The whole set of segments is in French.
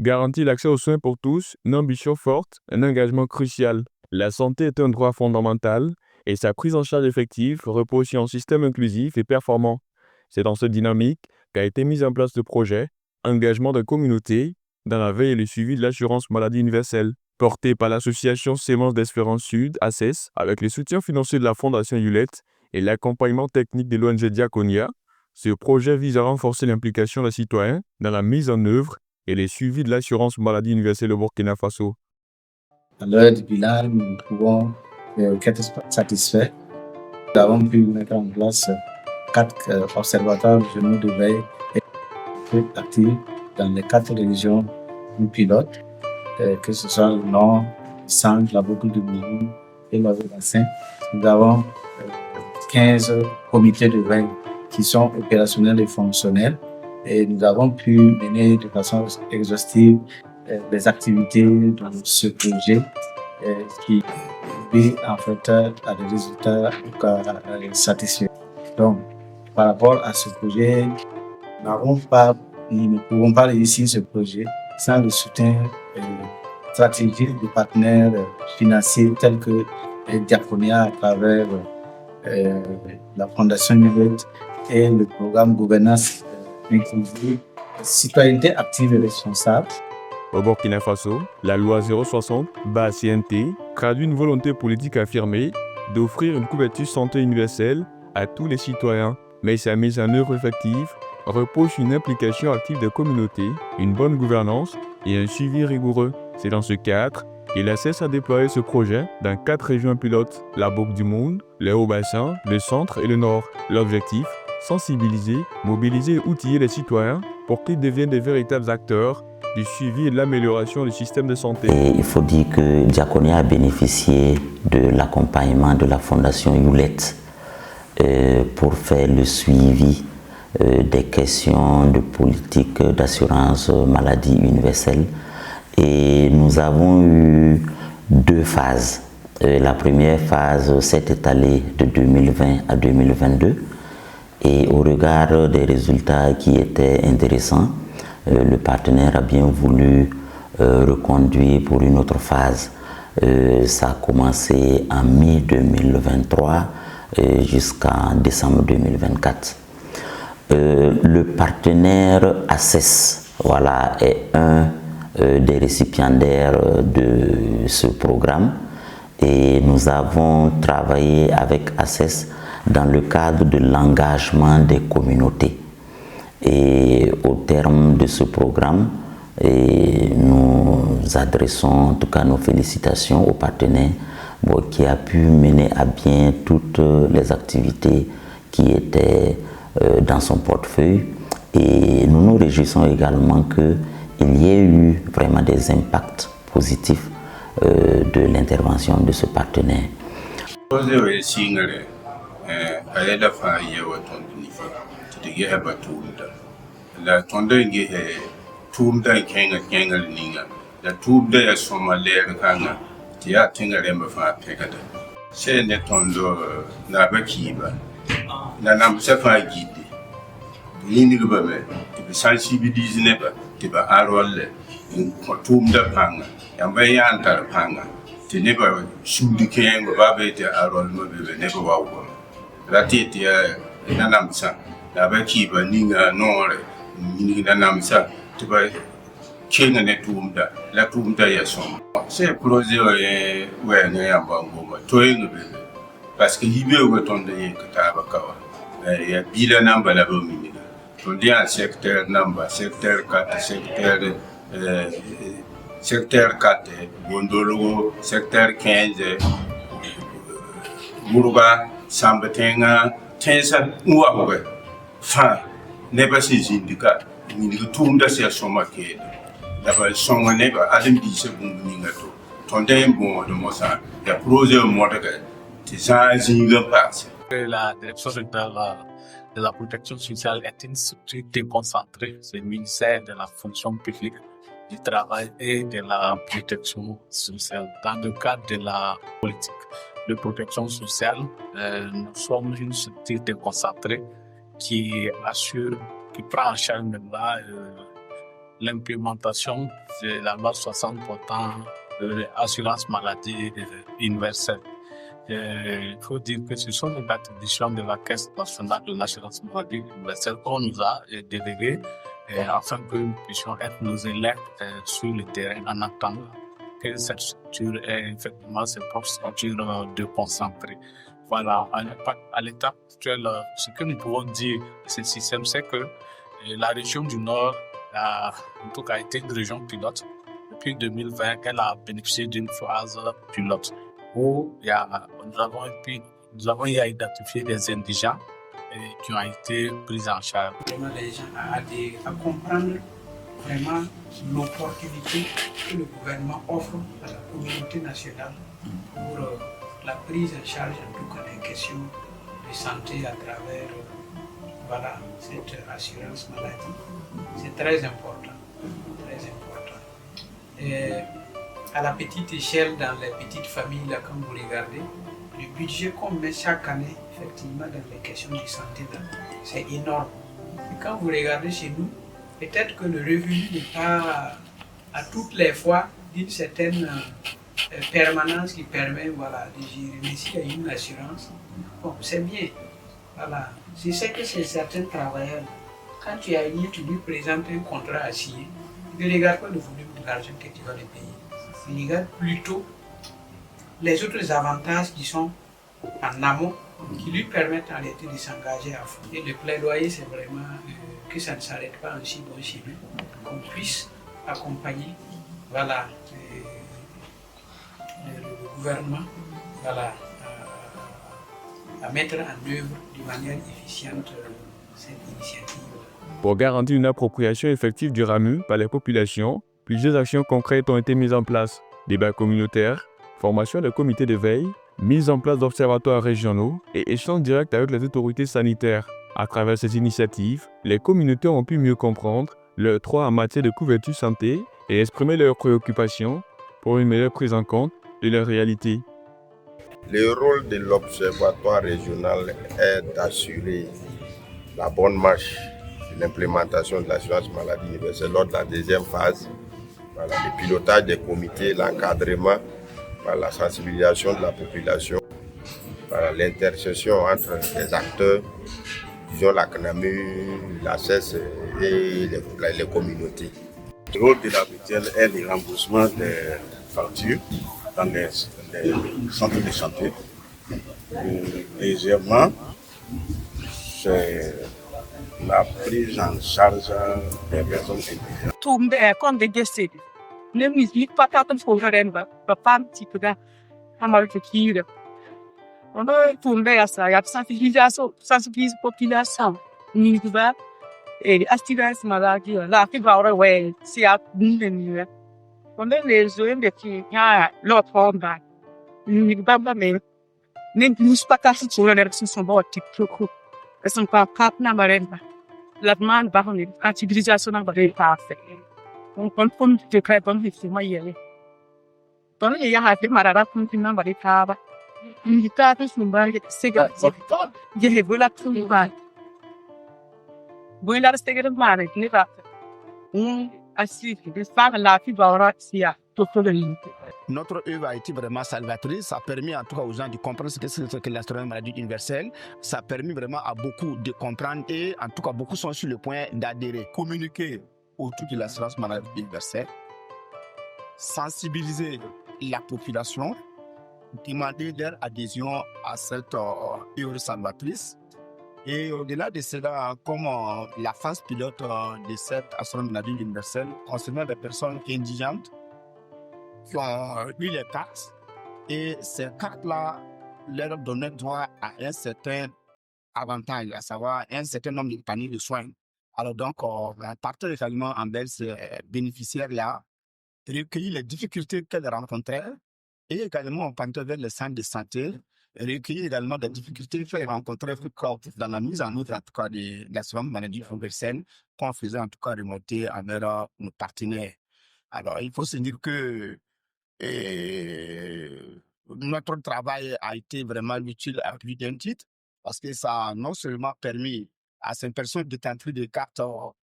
garantit l'accès aux soins pour tous, une ambition forte, un engagement crucial. La santé est un droit fondamental et sa prise en charge effective repose sur un système inclusif et performant. C'est dans cette dynamique qu'a été mis en place le projet Engagement de communauté dans la veille et le suivi de l'assurance maladie universelle, porté par l'association Sémence d'Espérance Sud, ACES, avec le soutien financier de la Fondation Hewlett et l'accompagnement technique de l'ONG Diaconia. Ce projet vise à renforcer l'implication des citoyens dans la mise en œuvre et le suivi de l'assurance maladie universelle au Burkina Faso. À l'heure du bilan, nous ne pouvons qu'être satisfaits. Nous avons pu mettre en place 4 observatoires régionaux de veille et actifs dans les 4 régions pilotes, que ce soit le Nord, le Centre, la boucle du Bourou et le bassin. Nous avons 15 comités de veille qui sont opérationnels et fonctionnels, et nous avons pu mener de façon exhaustive les activités de ce projet qui vise en fait à des résultats satisfaisants. Donc, par rapport à ce projet, nous ne pouvons pas réussir ce projet sans le soutien stratégique des partenaires financiers tels que Diaconia à travers la Fondation Hewlett et le programme Gouvernance inclusive, citoyenneté active et responsable. Au Burkina Faso, la loi 060/CNT traduit une volonté politique affirmée d'offrir une couverture santé universelle à tous les citoyens, mais sa mise en œuvre effective repose sur une implication active des communautés, une bonne gouvernance et un suivi rigoureux. C'est dans ce cadre que l'ACES a déployé ce projet dans 4 régions pilotes, la Boucle du Monde, le Haut-Bassin, le Centre et le Nord. L'objectif, sensibiliser, mobiliser et outiller les citoyens pour qu'ils deviennent des véritables acteurs du suivi et de l'amélioration du système de santé. Et il faut dire que Diaconia a bénéficié de l'accompagnement de la Fondation Hewlett pour faire le suivi des questions de politique d'assurance maladie universelle. Et nous avons eu 2 phases. La première phase s'est étalée de 2020 à 2022. Et au regard des résultats qui étaient intéressants, le partenaire a bien voulu reconduire pour une autre phase. Ça a commencé en mai 2023 jusqu'en décembre 2024. Le partenaire ACES est un des récipiendaires de ce programme, et nous avons travaillé avec ACES dans le cadre de l'engagement des communautés. Et au terme de ce programme, nous adressons en tout cas nos félicitations au partenaire qui a pu mener à bien toutes les activités qui étaient dans son portefeuille. Et nous nous réjouissons également qu'il y ait eu vraiment des impacts positifs de l'intervention de ce partenaire. La tonda nge he tumda kenga ninga la tumda ya soma le kanga ti ya tinga remba fa pekada se ne tondo na bakiba na nam se fa gidi yini ba me ti sensibiliser ne ba ti ba arolle ko tumda panga yamba ya antar panga ti ne ba sudi kenga ba be ti arol mo be ne ba wawo la ti ya na nam sa la bakiba ninga nore ni na namsa tiba chenga ne tumda la tumda ya som c'est projet ouais ne ya bango to yin be parce que yibe wo tonda yin ka ba kawa ya bila namba la bo minina to dia secteur namba secteur 4 secteur 4 bondolo secteur 15 muruba sambatenga tensa uwa ko fa never sees indica ni tumda se soma ke da ba songa ne ba adam di se bunga to tonda bon de mosa ya projet mo daga ti sa zinga passe. La direction générale de la protection sociale est une structure déconcentrée. C'est le ministère de la fonction publique, du travail et de la protection sociale. Dans le cadre de la politique de protection sociale, nous sommes une structure déconcentrée qui prend en charge l'implémentation de la loi 60 portant l'assurance maladie universelle. Il faut dire que ce sont les attributions de la Caisse nationale de l'assurance maladie universelle qu'on nous a déléguées afin que nous puissions être nos élèves sur le terrain en attendant que cette structure ait effectivement ses propres structures de concentré. Voilà, à l'étape actuelle, ce que nous pouvons dire de ce système, c'est que la région du Nord a en tout cas été une région pilote. Depuis 2020, elle a bénéficié d'une phase pilote où nous avons identifié des indigents qui ont été pris en charge. Vraiment les gens à comprendre vraiment l'opportunité que le gouvernement offre à la communauté nationale pour la prise en charge en tout cas des questions de santé à travers cette assurance maladie. C'est très important, très important. Et à la petite échelle, dans les petites familles, là, quand vous regardez, le budget qu'on met chaque année, effectivement, dans les questions de santé, c'est énorme. Et quand vous regardez chez nous, peut-être que le revenu n'est pas à toutes les fois d'une certaine permanence qui permet de gérer. Mais s'il y a une assurance, bon, c'est bien. Voilà. Je sais que c'est certains travailleurs, quand tu as tu lui présentes un contrat à signer, il ne regarde pas le volume de l'argent que tu vas lui payer. Il regarde plutôt les autres avantages qui sont en amont, qui lui permettent en réalité de s'engager à fond. Et le plaidoyer, c'est vraiment que ça ne s'arrête pas en si bon chemin, qu'on puisse accompagner le gouvernement à mettre en œuvre de manière efficiente cette initiative. Pour garantir une appropriation effective du RAMU par les populations, plusieurs actions concrètes ont été mises en place. Débats communautaires, formation des comités de veille, mise en place d'observatoires régionaux et échanges directs avec les autorités sanitaires. À travers ces initiatives, les communautés ont pu mieux comprendre leurs droits en matière de couverture santé et exprimer leurs préoccupations pour une meilleure prise en compte de leur réalité. Le rôle de l'Observatoire régional est d'assurer la bonne marche de l'implémentation de l'assurance maladie universelle lors de la deuxième phase, le pilotage des comités, l'encadrement, la sensibilisation de la population, l'intersection entre les acteurs, disons la CNAMU, la CES et les communautés. Le rôle de la mutuelle est le remboursement des factures dans les centres de santé. Deuxièmement, c'est la prise en charge des personnes indigentes. Tumbe comme des décès. Ne musique pas tant pour le papa petit peu là, amal que kire. On a tumbe à ça, il y a sensibiliser population. Ni va et assurance maladie là qui va ouais, c'est à nous. On a les zones de qui l'autre forme. Ni va mais ne nous pas casser sur la direction son bord type trop. Elles sont pas cap na marenda. La demande va en sensibilisation na va faire. On confond de très bonne effectivement hier. Donc il y a des marara pour une number de tabac. Il y a des numbers de cigarettes. Il y a des la tout va. Voilà c'est que le maré n'est pas. Assis des femmes là qui va avoir si à tout le monde. Notre œuvre a été vraiment salvatrice. Ça a permis en tout cas aux gens de comprendre ce que c'est que l'assurance maladie universelle. Ça a permis vraiment à beaucoup de comprendre et en tout cas beaucoup sont sur le point d'adhérer. Communiquer autour de l'assurance maladie universelle, sensibiliser la population, demander leur adhésion à cette œuvre salvatrice. Et au-delà de cela, comme la phase pilote de cette assurance maladie universelle concernant les personnes indigentes qui ont eu les cartes, et ces cartes-là leur donnaient droit à un certain avantage, à savoir un certain nombre de paniers de soins. Alors donc, partant également envers ces bénéficiaires-là, recueillir les difficultés qu'elles rencontraient et également on partait vers le centre de santé, recueillir également des difficultés qu'elles rencontraient dans la mise en œuvre en tout cas de l'assurance maladie universelle qu'on faisait en tout cas remonter envers nos partenaires. Alors, il faut se dire que notre travail a été vraiment utile à plus d'un titre parce que ça a non seulement permis à ces personnes détentrices de cartes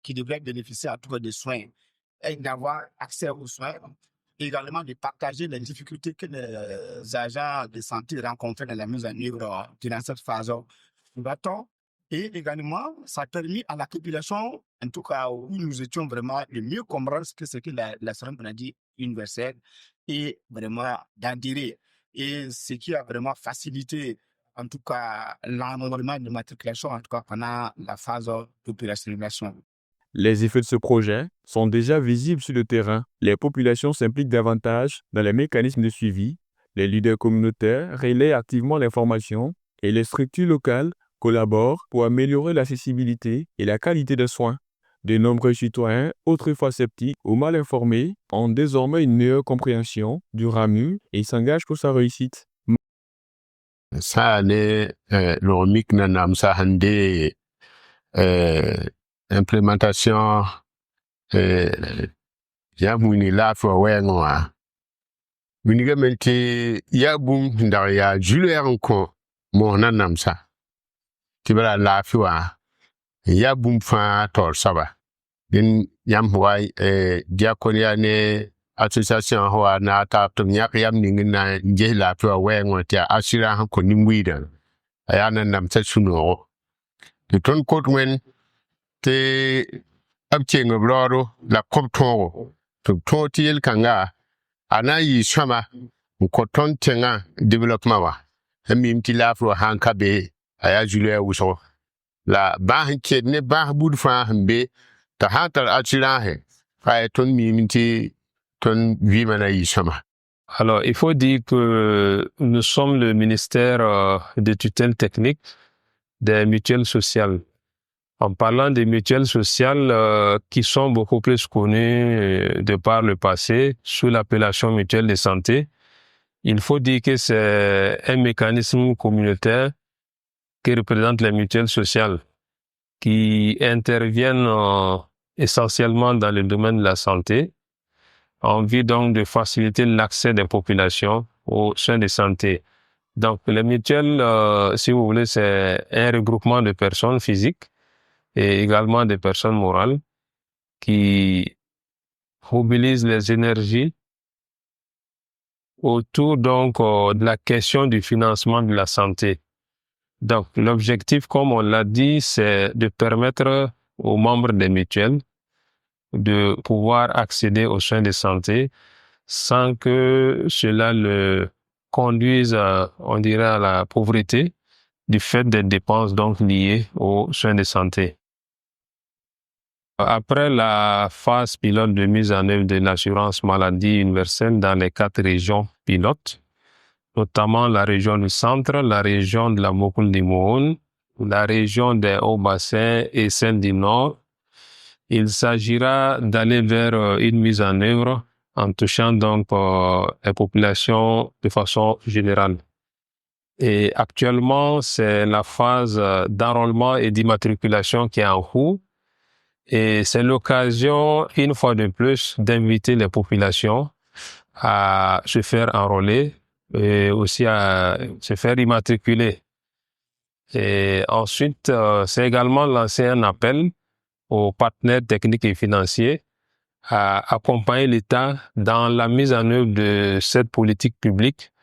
qui devraient bénéficier en tout cas des soins et d'avoir accès aux soins. Également de partager les difficultés que les agents de santé rencontrent dans la mise en œuvre durant cette phase du bâton. Et également, ça a permis à la population, en tout cas où nous étions vraiment, de mieux comprendre ce que c'est que l'assurance maladie universelle et vraiment d'adhérer. Et ce qui a vraiment facilité, en tout cas, l'enrôlement de matriculation, en tout cas pendant la phase d'opérationnalisation. Les effets de ce projet sont déjà visibles sur le terrain. Les populations s'impliquent davantage dans les mécanismes de suivi, les leaders communautaires relaient activement l'information et les structures locales collaborent pour améliorer l'accessibilité et la qualité des soins. De nombreux citoyens, autrefois sceptiques ou mal informés, ont désormais une meilleure compréhension du RAMU et s'engagent pour sa réussite. Ça, l'OMIC nanam ça hande implémentation ya muni la fo wenwa muni gamenti ya bum ndar ya Julien ko mo nanam sa tibara la fiwa ya bum fa tor saba din yam wa diakonia ne association ho na ta tum yak yam ning na je la fiwa wenwa tia asira han ko nimwida aya nanam sa suno de ton kotwen te abche ngobroro la koptongo to totiel kanga ana yi shama koton tenga development wa hemi mtila fro hankabe aya Julien wuso la ba hanke ne ba bud fa hambe ta hatar achira he fa ton mimti ton vimana yi shama. Alors, il faut dire que nous sommes le ministère de tutelle technique des mutuelles sociales. En parlant des mutuelles sociales qui sont beaucoup plus connues de par le passé sous l'appellation mutuelle de santé, il faut dire que c'est un mécanisme communautaire qui représente les mutuelles sociales qui interviennent essentiellement dans le domaine de la santé en vue donc de faciliter l'accès des populations aux soins de santé. Donc les mutuelles, si vous voulez, c'est un regroupement de personnes physiques et également des personnes morales qui mobilisent les énergies autour donc de la question du financement de la santé. Donc l'objectif, comme on l'a dit, c'est de permettre aux membres des mutuelles de pouvoir accéder aux soins de santé sans que cela le conduise, on dirait, à la pauvreté du fait des dépenses donc liées aux soins de santé. Après la phase pilote de mise en œuvre de l'assurance maladie universelle dans les 4 régions pilotes, notamment la région du centre, la région de la Mokul-Dimoun, la région des Hauts-Bassins et celle du Nord, il s'agira d'aller vers une mise en œuvre en touchant donc les populations de façon générale. Et actuellement, c'est la phase d'enrôlement et d'immatriculation qui est en cours. Et c'est l'occasion, une fois de plus, d'inviter les populations à se faire enrôler et aussi à se faire immatriculer. Et ensuite, c'est également lancer un appel aux partenaires techniques et financiers à accompagner l'État dans la mise en œuvre de cette politique publique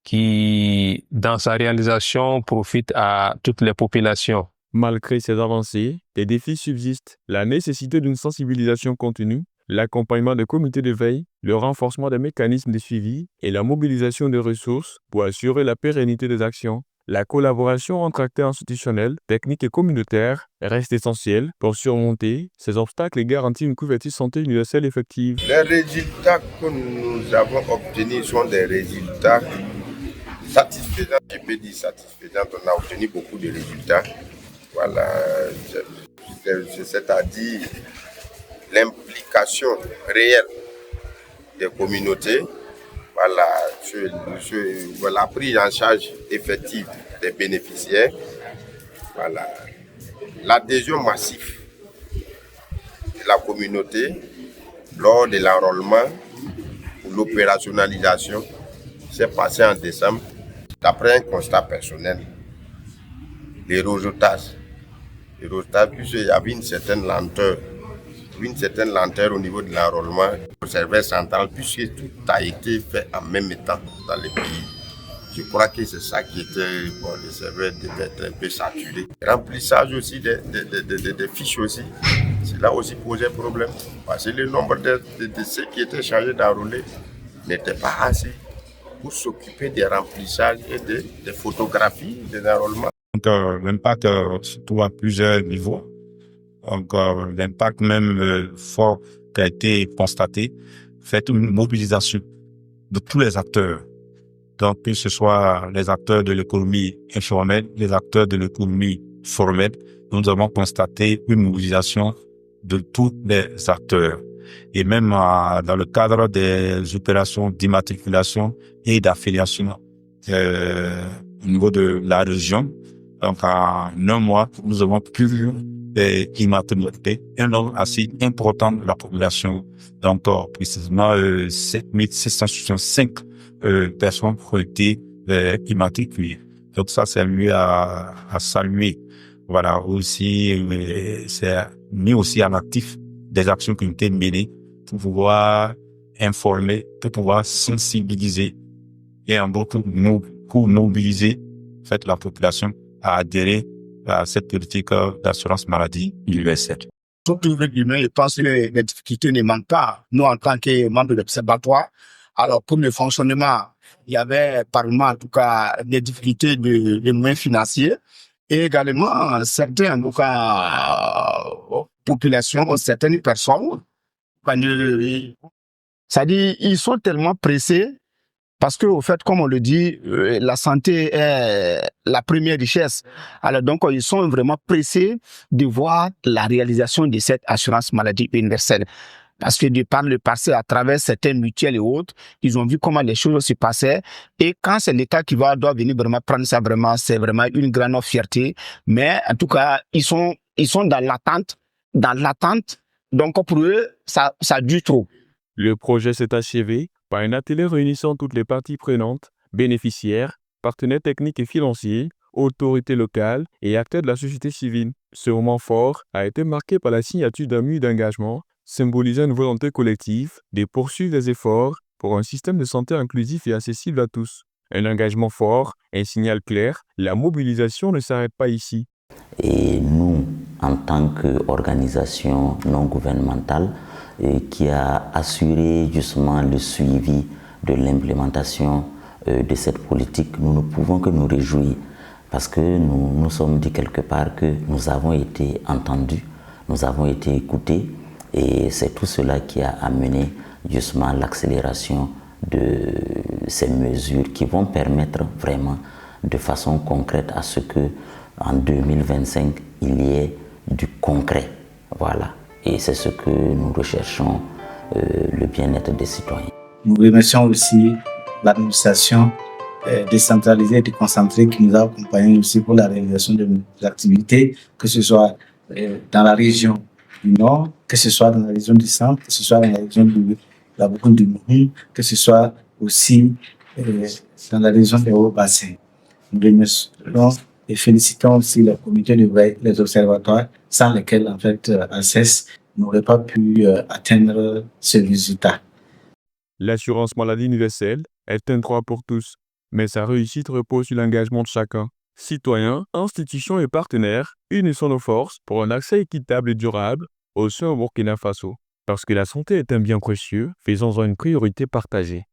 qui, dans sa réalisation, profite à toutes les populations. Malgré ces avancées, des défis subsistent. La nécessité d'une sensibilisation continue, l'accompagnement des comités de veille, le renforcement des mécanismes de suivi et la mobilisation des ressources pour assurer la pérennité des actions. La collaboration entre acteurs institutionnels, techniques et communautaires reste essentielle pour surmonter ces obstacles et garantir une couverture santé universelle effective. Les résultats que nous avons obtenus sont des résultats satisfaisants. Je peux dire satisfaisants. On a obtenu beaucoup de résultats. Voilà, c'est-à-dire l'implication réelle des communautés, voilà, sur la prise en charge effective des bénéficiaires, voilà, l'adhésion massive de la communauté lors de l'enrôlement ou l'opérationnalisation s'est passé en décembre d'après un constat personnel. Les résultats, puisqu'il y avait une certaine lenteur une certaine lenteur au niveau de l'enrôlement au serveur central, puisque tout a été fait en même temps dans le pays. Je crois que c'est ça qui était, bon, le serveur devait être un peu saturé. Remplissage aussi des fiches aussi, cela aussi posait problème. Parce que le nombre de ceux qui étaient chargés d'enrôler n'était pas assez pour s'occuper des remplissages et des photographies des enrôlements. Donc, l'impact se trouve à plusieurs niveaux. Donc, l'impact même fort qui a été constaté fait une mobilisation de tous les acteurs. Donc, que ce soit les acteurs de l'économie informelle, les acteurs de l'économie formelle, nous avons constaté une mobilisation de tous les acteurs. Et même dans le cadre des opérations d'immatriculation et d'affiliation au niveau de la région, donc en un mois, nous avons pu immatriculer un nombre assez important de la population. Donc, précisément 7665 personnes ont été immatriculées. Donc ça, c'est mieux à saluer. Voilà, aussi, c'est mis aussi en actif des actions qui ont été menées pour pouvoir informer, pour pouvoir sensibiliser et en beaucoup pour mobiliser en fait, la population à adhérer à cette politique d'assurance maladie universelle. Surtout, je pense que les difficultés ne manquent pas. Nous, en tant que membres de l'Observatoire, alors, pour le fonctionnement, il y avait, par moment, en tout cas, des difficultés de moyens financiers et également certaines, en tout cas, populations, certaines personnes, c'est-à-dire, ils sont tellement pressés parce que, au fait, comme on le dit, la santé est la première richesse. Alors, donc, ils sont vraiment pressés de voir la réalisation de cette assurance maladie universelle. Parce que de par le passé, à travers certaines mutuelles et autres, ils ont vu comment les choses se passaient. Et quand c'est l'État qui doit venir vraiment prendre ça, vraiment, c'est vraiment une grande fierté. Mais en tout cas, ils sont dans l'attente. Donc pour eux, ça dure trop. Le projet s'est achevé par un atelier réunissant toutes les parties prenantes, bénéficiaires, partenaires techniques et financiers, autorités locales et acteurs de la société civile. Ce moment fort a été marqué par la signature d'un mur d'engagement symbolisant une volonté collective de poursuivre les efforts pour un système de santé inclusif et accessible à tous. Un engagement fort, un signal clair, la mobilisation ne s'arrête pas ici. Et nous, en tant qu'organisation non gouvernementale qui a assuré justement le suivi de l'implémentation de cette politique, nous ne pouvons que nous réjouir parce que nous sommes dit quelque part que nous avons été entendus, nous avons été écoutés. Et c'est tout cela qui a amené justement l'accélération de ces mesures qui vont permettre vraiment de façon concrète à ce que en 2025, il y ait du concret. Voilà. Et c'est ce que nous recherchons, le bien-être des citoyens. Nous remercions aussi l'administration décentralisée et déconcentrée qui nous a accompagnés aussi pour la réalisation de nos activités, que ce soit dans la région du Nord, que ce soit dans la région du Centre, que ce soit dans la région de la Bourgogne du Mouhoun, que ce soit aussi dans la région des Hauts-Bassins. Nous remercions et félicitons aussi le comité de veille, les observatoires, sans lesquels, en fait, ACES n'aurait pas pu atteindre ce résultat. L'assurance maladie universelle est un droit pour tous, mais sa réussite repose sur l'engagement de chacun. Citoyens, institutions et partenaires, unissons nos forces pour un accès équitable et durable aux soins au Burkina Faso. Parce que la santé est un bien précieux, faisons-en une priorité partagée.